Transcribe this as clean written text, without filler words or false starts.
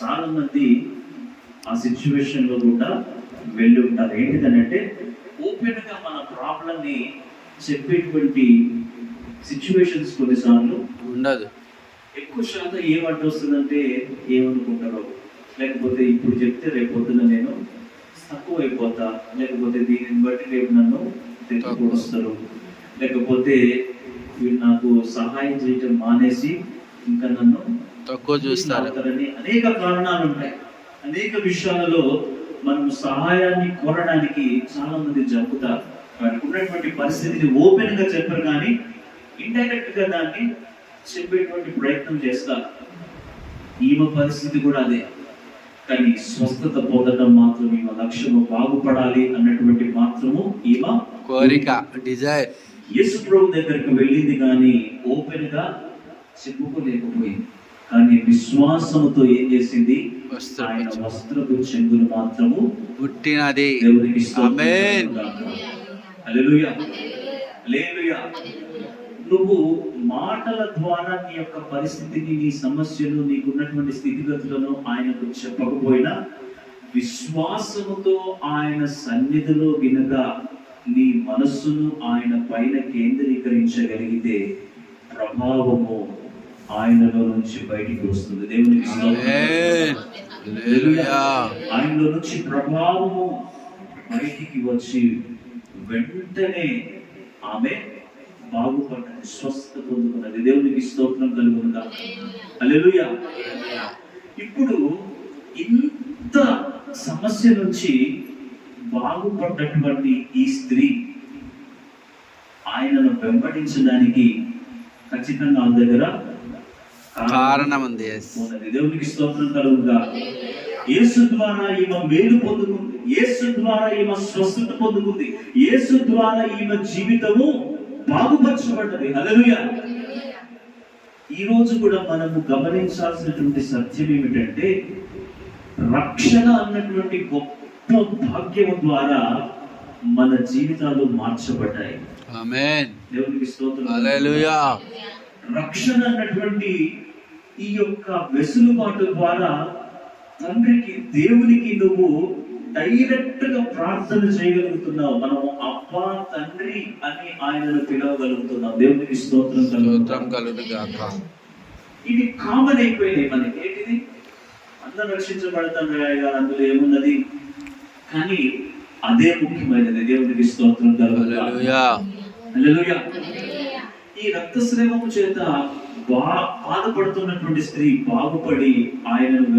చాలా మంది ఆ సిచ్యువేషన్ లో కూడా వెళ్ళి ఉంటారు. ఏంటిదనంటే ఓపెన్ గా మన ప్రాబ్లం ని చెప్పేటువంటి సిచ్యువేషన్స్ కొన్నిసార్లు ఉండదు. ఎక్కువ శాతం ఏమంటొస్తుందంటే ఏమనుకుంటారో, లేకపోతే ఇప్పుడు చెప్తే రేపు పొద్దున నేను తక్కువ అయిపోతా, లేకపోతే దీనిని బట్టి రేపు నన్ను తెచ్చుకొస్తారు, లేకపోతే వీళ్ళు నాకు సహాయం చేయటం మానేసి ఇంకా నన్ను తక్కువ చూస్తారని అనేక కారణాలు ఉంటాయి. అనేక విషయాలలో మనం సహాయాన్ని కోరడానికి చాలా మంది జంపుతారు. వారికి ఉన్నటువంటి పరిస్థితిని ఓపెన్ గా చెప్పరు, కానీ ఇండైరెక్ట్ గా దాన్ని చెప్పేటువంటి ప్రయత్నం చేస్తారు. ఈమె పరిస్థితి కూడా అదే. కానీ స్వస్థత పొందడం మాత్రం ఈమె లక్ష్యము, బాగుపడాలి అన్నటువంటి మాత్రము ఈమె కోరిక, డిజైర్. యేసు ప్రభు దగ్గరికి వెళ్ళింది కానీ ఓపెన్ గా చెప్పుకోలేకపోయింది. కానీ విశ్వాసముతో ఏం చేసింది? ఆయన వస్త్రపు చెంగులు మాత్రము పుట్టినది. దేవునికి ఆమేన్. హల్లెలూయా, హల్లెలూయా. నువ్వు మాటల ద్వారా నీ యొక్క పరిస్థితిని, నీ సమస్యలు, నీకున్నటువంటి స్థితిగతులను ఆయనకు చెప్పకపోయినా విశ్వాసముతో ఆయన సన్నిధిలో వినక నీ మనస్సును ఆయన పైన కేంద్రీకరించగలిగితే ప్రభావము ఆయనలో నుంచి బయటికి వస్తుంది. దేవునికి ఆయనలో నుంచి ప్రభావము బయటికి వచ్చి వెంటనే ఆమె బాగుపడ్డది, స్వస్థ పొందుకున్నది. దేవునికి స్తోత్రం కలుగునుగా. హల్లెలూయా. ఇప్పుడు ఇంత సమస్య నుంచి బాగుపడ్డటువంటి ఈ స్త్రీ ఆయనను వెంబడించడానికి ఖచ్చితంగా ఆ దగ్గర కారణం ఉంది. దేవునికి స్తోత్రం కలుగుగా. యేసు ద్వారా ఈమె మేలు పొందుకుంది, యేసు ద్వారా ఈమె స్వస్థత పొందుకుంది, యేసు ద్వారా ఈమె జీవితము బాగుపరచబడ్డది. హల్లెలూయా. ఈ రోజు కూడా మనము గమనించాల్సినటువంటి సత్యం ఏమిటంటే, రక్షణ అన్నటువంటి గొప్ప భాగ్యము ద్వారా మన జీవితాలు మార్చబడ్డాయి. ఆమేన్. దేవునికి స్తోత్రం. హల్లెలూయా. రక్షణ అన్నటువంటి ఈ యొక్క వెసులుబాటు ద్వారా తండ్రికి, దేవునికి నువ్వు డైరెక్ట్ గా ప్రార్థన చేయగలుగుతున్నావు. మనము అబ్బా, తండ్రి అని ఆయనను పిలవగలుగుతున్నాం. దేవునికి స్తోత్రం కలుగుగాక. ఇది కామన్ అయిపోయింది మనకి. ఏంటిది? అందరూ రక్షించబడతారు, అందులో ఏమున్నది? కానీ అదే ముఖ్యమైనది. దేవునికి స్తోత్రం కలుగుగాక. హల్లెలూయా. ఈ రక్తస్రావము చేత బాధపడుతున్నటువంటి స్త్రీ బాగుపడి ఆయనను